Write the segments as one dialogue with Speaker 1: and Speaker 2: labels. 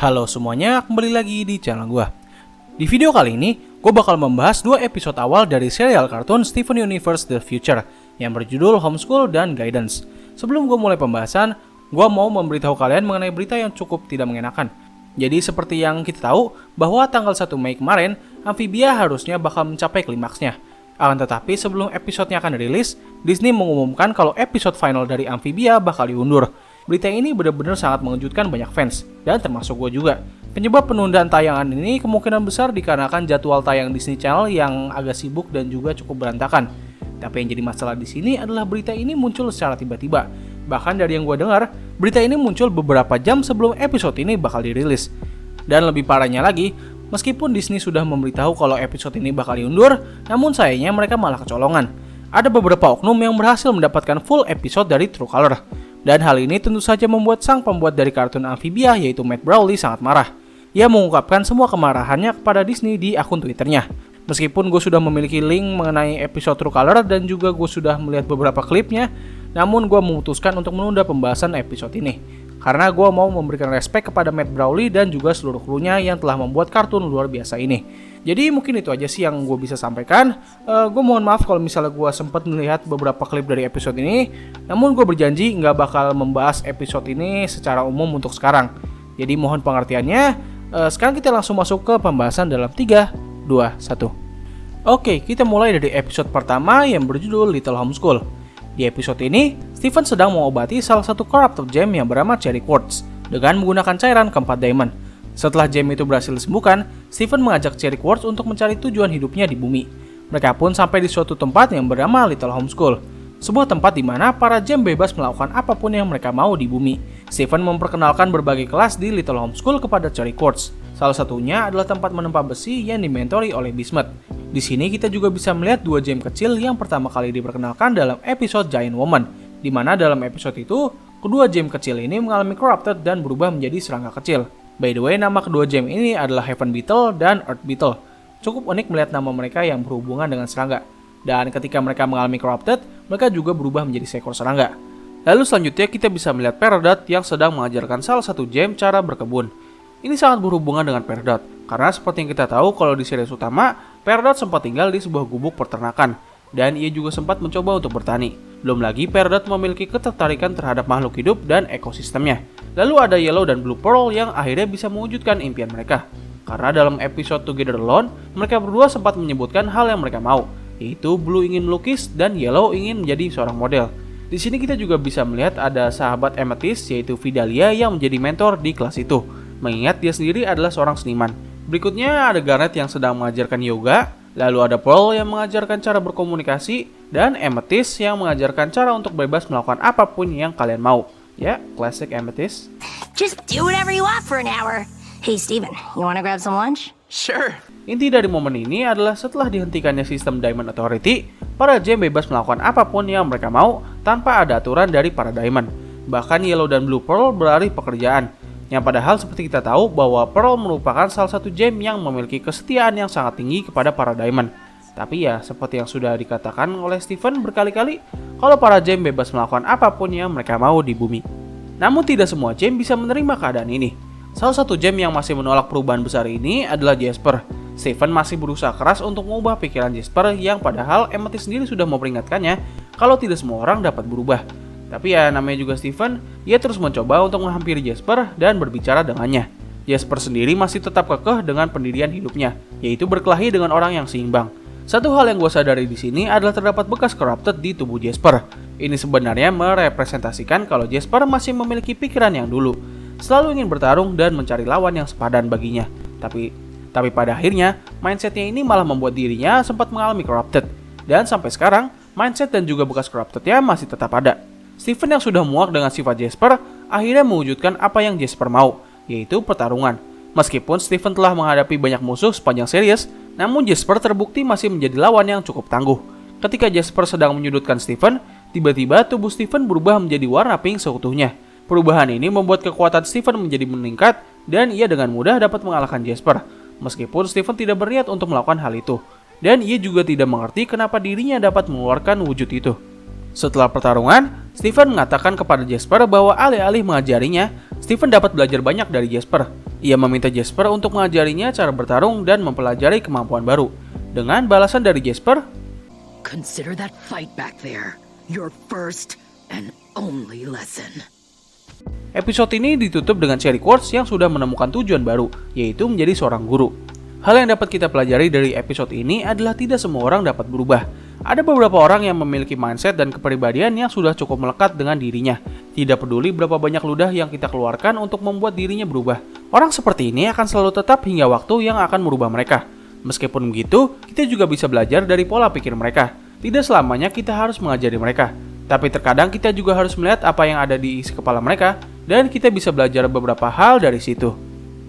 Speaker 1: Halo semuanya, kembali lagi di channel gue. Di video kali ini, gue bakal membahas 2 episode awal dari serial kartun Steven Universe The Future yang berjudul Homeschool dan Guidance. Sebelum gue mulai pembahasan, gue mau memberitahu kalian mengenai berita yang cukup tidak mengenakan. Jadi seperti yang kita tahu, bahwa tanggal 1 Mei kemarin, Amphibia harusnya bakal mencapai klimaksnya. Akan tetapi sebelum episodenya akan dirilis, Disney mengumumkan kalau episode final dari Amphibia bakal diundur. Berita ini benar-benar sangat mengejutkan banyak fans, dan termasuk gue juga. Penyebab penundaan tayangan ini kemungkinan besar dikarenakan jadwal tayang Disney Channel yang agak sibuk dan juga cukup berantakan. Tapi yang jadi masalah di sini adalah berita ini muncul secara tiba-tiba. Bahkan dari yang gue dengar, berita ini muncul beberapa jam sebelum episode ini bakal dirilis. Dan lebih parahnya lagi, meskipun Disney sudah memberitahu kalau episode ini bakal diundur, namun sayangnya mereka malah kecolongan. Ada beberapa oknum yang berhasil mendapatkan full episode dari True Color. Dan hal ini tentu saja membuat sang pembuat dari kartun Amphibia yaitu Matt Browley sangat marah. Ia mengungkapkan semua kemarahannya kepada Disney di akun Twitternya. Meskipun gue sudah memiliki link mengenai episode True Color dan juga gue sudah melihat beberapa klipnya, namun gue memutuskan untuk menunda pembahasan episode ini. Karena gue mau memberikan respect kepada Matt Browley dan juga seluruh krunya yang telah membuat kartun luar biasa ini. Jadi mungkin itu aja sih yang gue bisa sampaikan. Gue mohon maaf kalau misalnya gue sempat melihat beberapa klip dari episode ini. Namun gue berjanji nggak bakal membahas episode ini secara umum untuk sekarang. Jadi mohon pengertiannya. Sekarang kita langsung masuk ke pembahasan dalam 3, 2, 1. Oke, kita mulai dari episode pertama yang berjudul Little Homeschool. Di episode ini, Steven sedang mengobati salah satu corrupted gem yang bernama Cherry Quartz dengan menggunakan cairan keempat diamond. Setelah gem itu berhasil disembuhkan, Steven mengajak Cherry Quartz untuk mencari tujuan hidupnya di bumi. Mereka pun sampai di suatu tempat yang bernama Little Homeschool, sebuah tempat di mana para gem bebas melakukan apapun yang mereka mau di bumi. Steven memperkenalkan berbagai kelas di Little Homeschool kepada Cherry Quartz. Salah satunya adalah tempat menempa besi yang dimentori oleh Bismuth. Di sini kita juga bisa melihat 2 gem kecil yang pertama kali diperkenalkan dalam episode Giant Woman, di mana dalam episode itu, kedua gem kecil ini mengalami corrupted dan berubah menjadi serangga kecil. By the way, nama kedua gem ini adalah Heaven Beetle dan Earth Beetle. Cukup unik melihat nama mereka yang berhubungan dengan serangga. Dan ketika mereka mengalami corrupted, mereka juga berubah menjadi seekor serangga. Lalu selanjutnya kita bisa melihat Peridot yang sedang mengajarkan salah satu gem cara berkebun. Ini sangat berhubungan dengan Peridot, karena seperti yang kita tahu kalau di series utama, Peridot sempat tinggal di sebuah gubuk peternakan, dan ia juga sempat mencoba untuk bertani. Belum lagi Peridot memiliki ketertarikan terhadap makhluk hidup dan ekosistemnya. Lalu ada Yellow dan Blue Pearl yang akhirnya bisa mewujudkan impian mereka. Karena dalam episode Together Alone, mereka berdua sempat menyebutkan hal yang mereka mau, yaitu Blue ingin melukis dan Yellow ingin menjadi seorang model. Di sini kita juga bisa melihat ada sahabat Amethyst yaitu Vidalia yang menjadi mentor di kelas itu, mengingat dia sendiri adalah seorang seniman. Berikutnya ada Garnet yang sedang mengajarkan yoga, lalu ada Pearl yang mengajarkan cara berkomunikasi, dan Amethyst yang mengajarkan cara untuk bebas melakukan apapun yang kalian mau. Ya, classic Amethyst.
Speaker 2: Just do whatever you want for an hour. Hey Steven, you wanna grab some lunch?
Speaker 3: Sure.
Speaker 1: Inti dari momen ini adalah setelah dihentikannya sistem Diamond Authority, para gem bebas melakukan apapun yang mereka mau tanpa ada aturan dari para Diamond. Bahkan Yellow dan Blue Pearl beralih pekerjaan. Yang padahal seperti kita tahu bahwa Pearl merupakan salah satu gem yang memiliki kesetiaan yang sangat tinggi kepada para Diamond. Tapi ya, seperti yang sudah dikatakan oleh Steven berkali-kali, kalau para gem bebas melakukan apapun yang mereka mau di bumi. Namun tidak semua gem bisa menerima keadaan ini. Salah satu gem yang masih menolak perubahan besar ini adalah Jasper. Steven masih berusaha keras untuk mengubah pikiran Jasper yang padahal Amethyst sendiri sudah memperingatkannya kalau tidak semua orang dapat berubah. Tapi ya namanya juga Steven, ia terus mencoba untuk menghampiri Jasper dan berbicara dengannya. Jasper sendiri masih tetap kekeh dengan pendirian hidupnya, yaitu berkelahi dengan orang yang seimbang. Satu hal yang gue sadari di sini adalah terdapat bekas corrupted di tubuh Jasper. Ini sebenarnya merepresentasikan kalau Jasper masih memiliki pikiran yang dulu, selalu ingin bertarung dan mencari lawan yang sepadan baginya. Tapi pada akhirnya, mindsetnya ini malah membuat dirinya sempat mengalami corrupted. Dan sampai sekarang, mindset dan juga bekas corruptednya masih tetap ada. Steven yang sudah muak dengan sifat Jasper, akhirnya mewujudkan apa yang Jasper mau, yaitu pertarungan. Meskipun Steven telah menghadapi banyak musuh sepanjang series, namun Jasper terbukti masih menjadi lawan yang cukup tangguh. Ketika Jasper sedang menyudutkan Steven, tiba-tiba tubuh Steven berubah menjadi warna pink seutuhnya. Perubahan ini membuat kekuatan Steven menjadi meningkat, dan ia dengan mudah dapat mengalahkan Jasper. Meskipun Steven tidak berniat untuk melakukan hal itu, dan ia juga tidak mengerti kenapa dirinya dapat mengeluarkan wujud itu. Setelah pertarungan, Steven mengatakan kepada Jasper bahwa alih-alih mengajarinya, Steven dapat belajar banyak dari Jasper. Ia meminta Jasper untuk mengajarinya cara bertarung dan mempelajari kemampuan baru. Dengan balasan dari Jasper,
Speaker 3: Consider that fight back there your first and only lesson.
Speaker 1: episode ini ditutup dengan seri quotes yang sudah menemukan tujuan baru, yaitu menjadi seorang guru. Hal yang dapat kita pelajari dari episode ini adalah tidak semua orang dapat berubah. Ada beberapa orang yang memiliki mindset dan kepribadian yang sudah cukup melekat dengan dirinya. Tidak peduli berapa banyak ludah yang kita keluarkan untuk membuat dirinya berubah. Orang seperti ini akan selalu tetap hingga waktu yang akan merubah mereka. Meskipun begitu, kita juga bisa belajar dari pola pikir mereka. Tidak selamanya kita harus mengajari mereka. Tapi terkadang kita juga harus melihat apa yang ada di isi kepala mereka, dan kita bisa belajar beberapa hal dari situ.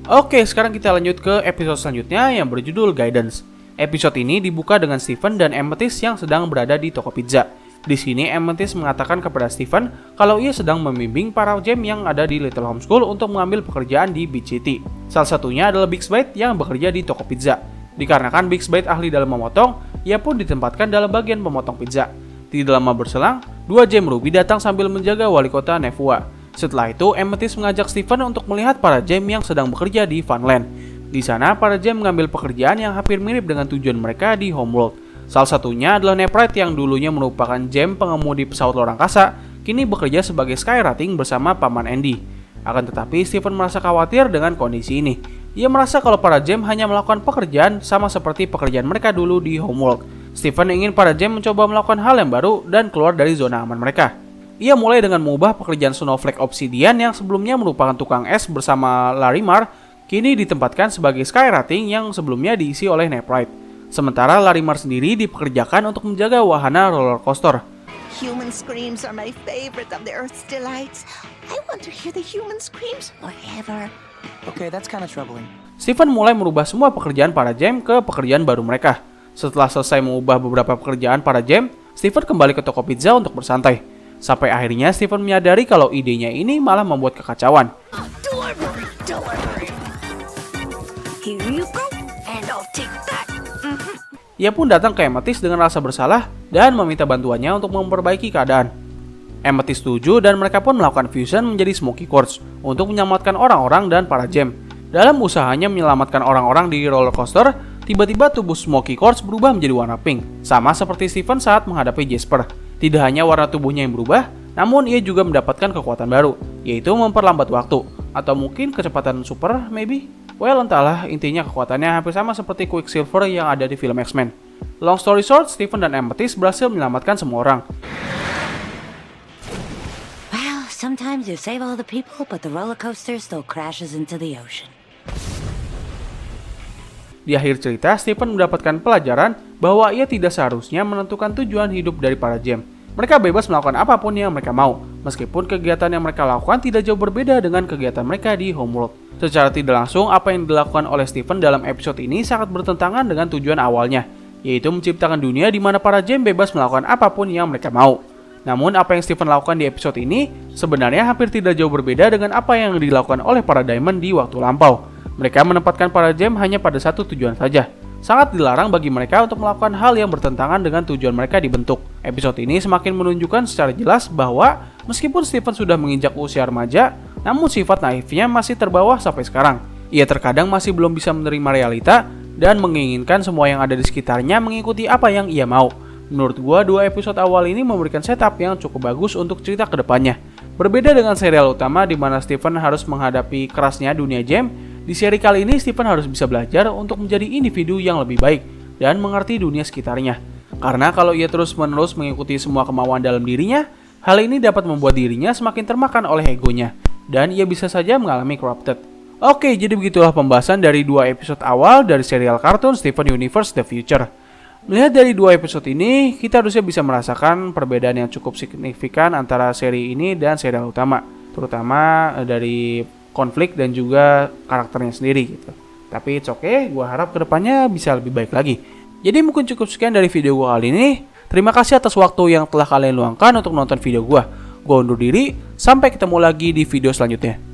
Speaker 1: Oke, sekarang kita lanjut ke episode selanjutnya yang berjudul Guidance. Episode ini dibuka dengan Stephen dan Amethyst yang sedang berada di toko pizza. Di sini Amethyst mengatakan kepada Stephen kalau ia sedang membimbing para gem yang ada di Little Homeschool untuk mengambil pekerjaan di Beach City. Salah satunya adalah Big Bite yang bekerja di toko pizza. Dikarenakan Big Bite ahli dalam memotong, ia pun ditempatkan dalam bagian pemotong pizza. Tidak lama berselang, dua gem Ruby datang sambil menjaga wali kota Nevua. Setelah itu, Amethyst mengajak Stephen untuk melihat para gem yang sedang bekerja di Funland. Di sana, para gem mengambil pekerjaan yang hampir mirip dengan tujuan mereka di Homeworld. Salah satunya adalah Neprite yang dulunya merupakan gem pengemudi pesawat luar angkasa, kini bekerja sebagai skywriting bersama Paman Andy. Akan tetapi, Stephen merasa khawatir dengan kondisi ini. Ia merasa kalau para gem hanya melakukan pekerjaan sama seperti pekerjaan mereka dulu di Homeworld. Stephen ingin para gem mencoba melakukan hal yang baru dan keluar dari zona aman mereka. Ia mulai dengan mengubah pekerjaan Snowflake Obsidian yang sebelumnya merupakan tukang es bersama Larimar, kini ditempatkan sebagai skywriting yang sebelumnya diisi oleh Neprite. Sementara Larimar sendiri dipekerjakan untuk menjaga wahana roller coaster.
Speaker 4: Human screams are my favorite of the Earth's delights. I want to hear the human screams forever.
Speaker 5: Okay, that's kind of troubling.
Speaker 1: Stephen mulai merubah semua pekerjaan para gem ke pekerjaan baru mereka. Setelah selesai mengubah beberapa pekerjaan para gem, Stephen kembali ke toko pizza untuk bersantai. Sampai akhirnya Stephen menyadari kalau idenya ini malah membuat kekacauan.
Speaker 4: Delivery. Here you go, and I'll take that.
Speaker 1: Ia pun datang ke Amethyst dengan rasa bersalah dan meminta bantuannya untuk memperbaiki keadaan. Amethyst setuju dan mereka pun melakukan fusion menjadi Smoky Quartz untuk menyelamatkan orang-orang dan para gem. Dalam usahanya menyelamatkan orang-orang di roller coaster, tiba-tiba tubuh Smoky Quartz berubah menjadi warna pink, sama seperti Stephen saat menghadapi Jasper. Tidak hanya warna tubuhnya yang berubah, namun ia juga mendapatkan kekuatan baru, yaitu memperlambat waktu, atau mungkin kecepatan super, maybe? Well, entahlah, intinya kekuatannya hampir sama seperti Quicksilver yang ada di film X-Men. Long story short, Stephen dan Amethyst berhasil menyelamatkan semua orang.
Speaker 6: Well, sometimes you save all the people, but the roller coaster still crashes into the ocean.
Speaker 1: Di akhir cerita, Stephen mendapatkan pelajaran bahwa ia tidak seharusnya menentukan tujuan hidup dari para gem. Mereka bebas melakukan apapun yang mereka mau, meskipun kegiatan yang mereka lakukan tidak jauh berbeda dengan kegiatan mereka di Homeworld. Secara tidak langsung, apa yang dilakukan oleh Stephen dalam episode ini sangat bertentangan dengan tujuan awalnya, yaitu menciptakan dunia di mana para gem bebas melakukan apapun yang mereka mau. Namun, apa yang Stephen lakukan di episode ini sebenarnya hampir tidak jauh berbeda dengan apa yang dilakukan oleh para Diamond di waktu lampau. Mereka menempatkan para gem hanya pada satu tujuan saja. Sangat dilarang bagi mereka untuk melakukan hal yang bertentangan dengan tujuan mereka dibentuk. Episode ini semakin menunjukkan secara jelas bahwa meskipun Stephen sudah menginjak usia remaja, namun sifat naifnya masih terbawa sampai sekarang. Ia terkadang masih belum bisa menerima realita dan menginginkan semua yang ada di sekitarnya mengikuti apa yang ia mau. Menurut gua, dua episode awal ini memberikan setup yang cukup bagus untuk cerita kedepannya. Berbeda dengan serial utama di mana Stephen harus menghadapi kerasnya dunia gem, di seri kali ini Stephen harus bisa belajar untuk menjadi individu yang lebih baik dan mengerti dunia sekitarnya. Karena kalau ia terus-menerus mengikuti semua kemauan dalam dirinya, hal ini dapat membuat dirinya semakin termakan oleh egonya, dan ia bisa saja mengalami corrupted. Oke, jadi begitulah pembahasan dari dua episode awal dari serial kartun Steven Universe The Future. Melihat dari dua episode ini, kita harusnya bisa merasakan perbedaan yang cukup signifikan antara seri ini dan serial utama, terutama dari konflik dan juga karakternya sendiri gitu. Tapi it's okay, gue harap kedepannya bisa lebih baik lagi. Jadi mungkin cukup sekian dari video gue kali ini. Terima kasih atas waktu yang telah kalian luangkan untuk nonton video gue. Gue undur diri, sampai ketemu lagi di video selanjutnya.